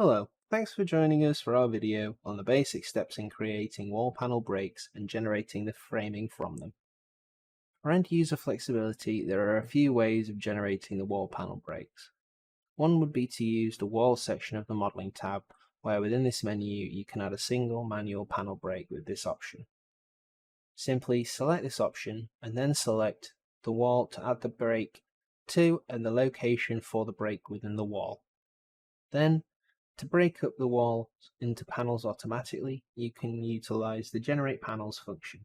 Hello, thanks for joining us for our video on the basic steps in creating wall panel breaks and generating the framing from them. For end user flexibility, there are a few ways of generating the wall panel breaks. One would be to use the wall section of the modeling tab, where within this menu you can add a single manual panel break with this option. Simply select this option and then select the wall to add the break to and the location for the break within the wall. Then, to break up the wall into panels automatically, you can utilize the Generate Panels function,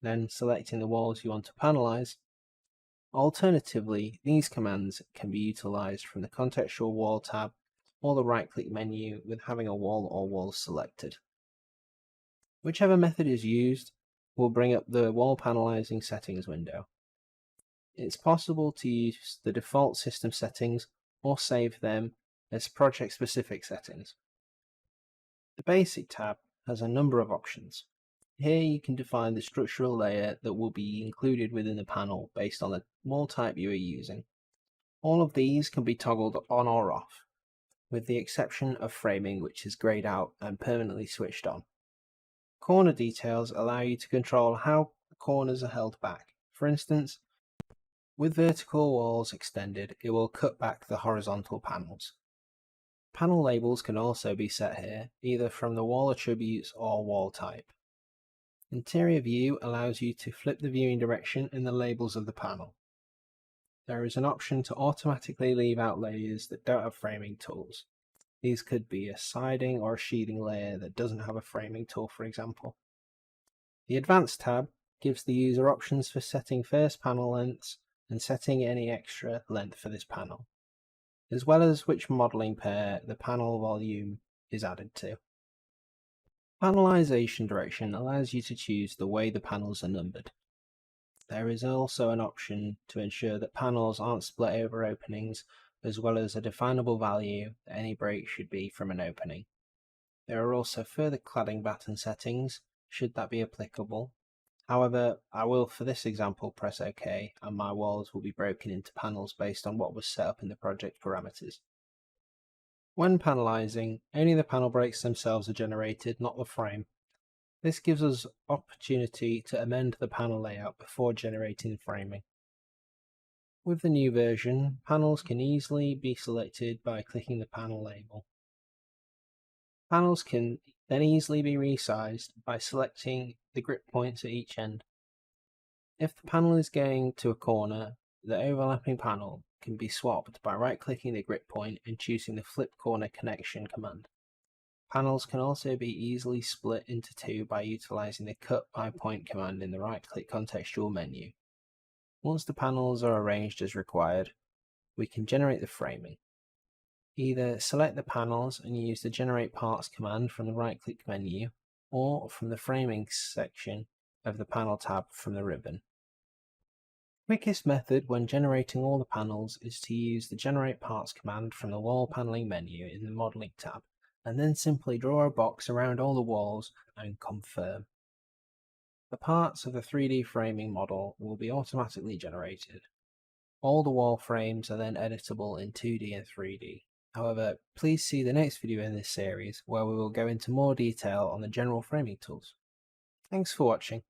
then selecting the walls you want to panelize. Alternatively, these commands can be utilized from the Contextual Wall tab or the right-click menu with having a wall or walls selected. Whichever method is used will bring up the wall panelizing settings window. It's possible to use the default system settings or save them as project-specific settings. The Basic tab has a number of options. Here you can define the structural layer that will be included within the panel based on the wall type you are using. All of these can be toggled on or off, with the exception of framing, which is grayed out and permanently switched on. Corner details allow you to control how corners are held back. For instance, with vertical walls extended, it will cut back the horizontal panels. Panel labels can also be set here, either from the wall attributes or wall type. Interior view allows you to flip the viewing direction in the labels of the panel. There is an option to automatically leave out layers that don't have framing tools. These could be a siding or a sheathing layer that doesn't have a framing tool, for example. The Advanced tab gives the user options for setting first panel lengths and setting any extra length for this panel, as well as which modeling pair the panel volume is added to. Panelization direction allows you to choose the way the panels are numbered. There is also an option to ensure that panels aren't split over openings, as well as a definable value that any break should be from an opening. There are also further cladding pattern settings, should that be applicable. However, I will for this example press OK, and my walls will be broken into panels based on what was set up in the project parameters. When panelizing, only the panel breaks themselves are generated, not the frame. This gives us opportunity to amend the panel layout before generating framing. With the new version, panels can easily be selected by clicking the panel label. Panels can then easily be resized by selecting the grip points at each end. If the panel is going to a corner, the overlapping panel can be swapped by right-clicking the grip point and choosing the Flip Corner Connection command. Panels can also be easily split into two by utilizing the Cut by Point command in the right-click contextual menu. Once the panels are arranged as required, we can generate the framing. Either select the panels and use the Generate Parts command from the right-click menu, or from the Framing section of the Panel tab from the ribbon. The quickest method when generating all the panels is to use the Generate Parts command from the Wall Paneling menu in the Modeling tab, and then simply draw a box around all the walls and confirm. The parts of the 3D framing model will be automatically generated. All the wall frames are then editable in 2D and 3D. However, please see the next video in this series where we will go into more detail on the general framing tools. Thanks for watching.